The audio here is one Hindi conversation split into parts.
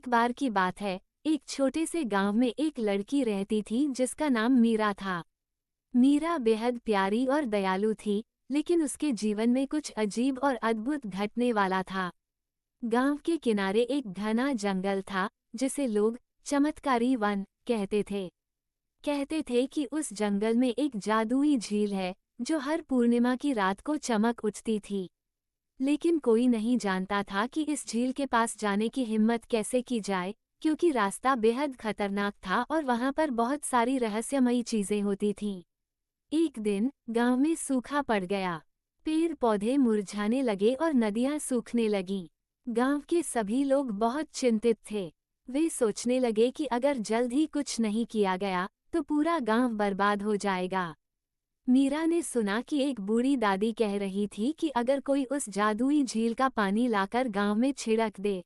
एक बार की बात है, एक छोटे से गांव में एक लड़की रहती थी जिसका नाम मीरा था। मीरा बेहद प्यारी और दयालु थी, लेकिन उसके जीवन में कुछ अजीब और अद्भुत घटने वाला था। गांव के किनारे एक घना जंगल था, जिसे लोग चमत्कारी वन कहते थे कि उस जंगल में एक जादुई झील है, जो हर पूर्णिमा की रात को चमक उठती थी। लेकिन कोई नहीं जानता था कि इस झील के पास जाने की हिम्मत कैसे की जाए, क्योंकि रास्ता बेहद खतरनाक था और वहां पर बहुत सारी रहस्यमयी चीजें होती थीं। एक दिन गांव में सूखा पड़ गया। पेड़ पौधे मुरझाने लगे और नदियां सूखने लगीं। गांव के सभी लोग बहुत चिंतित थे। वे सोचने लगे कि अगर जल्द ही कुछ नहीं किया गया तो पूरा गांव बर्बाद हो जाएगा। मीरा ने सुना कि एक बूढ़ी दादी कह रही थी कि अगर कोई उस जादुई झील का पानी लाकर गांव में छिड़क दे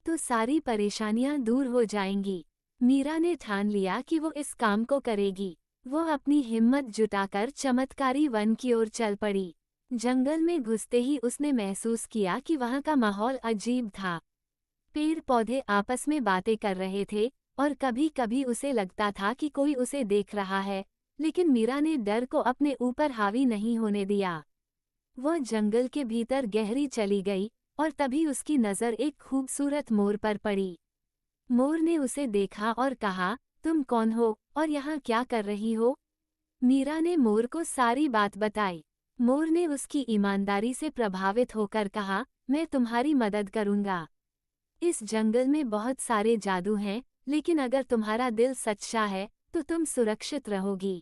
तो सारी परेशानियां दूर हो जाएंगी। मीरा ने ठान लिया कि वो इस काम को करेगी। वो अपनी हिम्मत जुटाकर चमत्कारी वन की ओर चल पड़ी। जंगल में घुसते ही उसने महसूस किया कि वहां का माहौल अजीब था। पेड़ पौधे आपस में बातें कर रहे थे और कभी कभी उसे लगता था कि कोई उसे देख रहा है, लेकिन मीरा ने डर को अपने ऊपर हावी नहीं होने दिया। वह जंगल के भीतर गहरी चली गई और तभी उसकी नज़र एक खूबसूरत मोर पर पड़ी। मोर ने उसे देखा और कहा, तुम कौन हो और यहाँ क्या कर रही हो? मीरा ने मोर को सारी बात बताई। मोर ने उसकी ईमानदारी से प्रभावित होकर कहा, मैं तुम्हारी मदद करूँगा। इस जंगल में बहुत सारे जादू हैं, लेकिन अगर तुम्हारा दिल सच्चा है तो तुम सुरक्षित रहोगी।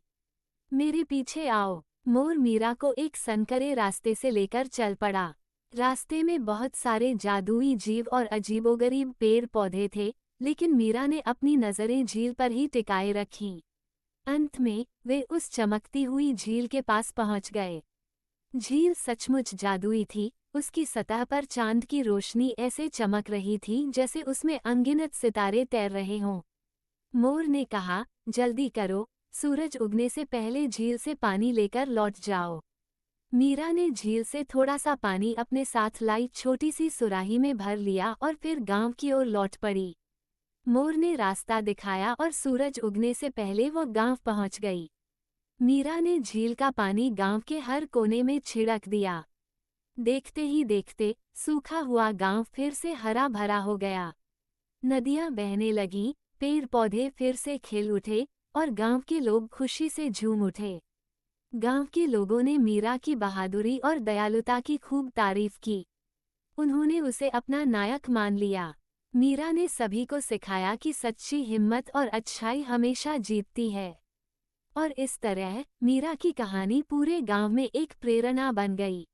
मेरे पीछे आओ। मोर मीरा को एक संकरे रास्ते से लेकर चल पड़ा। रास्ते में बहुत सारे जादुई जीव और अजीबोगरीब पेड़ पौधे थे, लेकिन मीरा ने अपनी नज़रें झील पर ही टिकाए रखीं। अंत में वे उस चमकती हुई झील के पास पहुंच गए। झील सचमुच जादुई थी। उसकी सतह पर चांद की रोशनी ऐसे चमक रही थी जैसे उसमें अनगिनत सितारे तैर रहे हों। मोर ने कहा, जल्दी करो, सूरज उगने से पहले झील से पानी लेकर लौट जाओ। मीरा ने झील से थोड़ा सा पानी अपने साथ लाई छोटी सी सुराही में भर लिया और फिर गांव की ओर लौट पड़ी। मोर ने रास्ता दिखाया और सूरज उगने से पहले वो गांव पहुंच गई। मीरा ने झील का पानी गांव के हर कोने में छिड़क दिया। देखते ही देखते सूखा हुआ गांव फिर से हरा भरा हो गया। नदियां बहने लगीं, पेड़ पौधे फिर से खिल उठे और गांव के लोग खुशी से झूम उठे। गांव के लोगों ने मीरा की बहादुरी और दयालुता की खूब तारीफ की। उन्होंने उसे अपना नायक मान लिया। मीरा ने सभी को सिखाया कि सच्ची हिम्मत और अच्छाई हमेशा जीतती है। और इस तरह मीरा की कहानी पूरे गांव में एक प्रेरणा बन गई।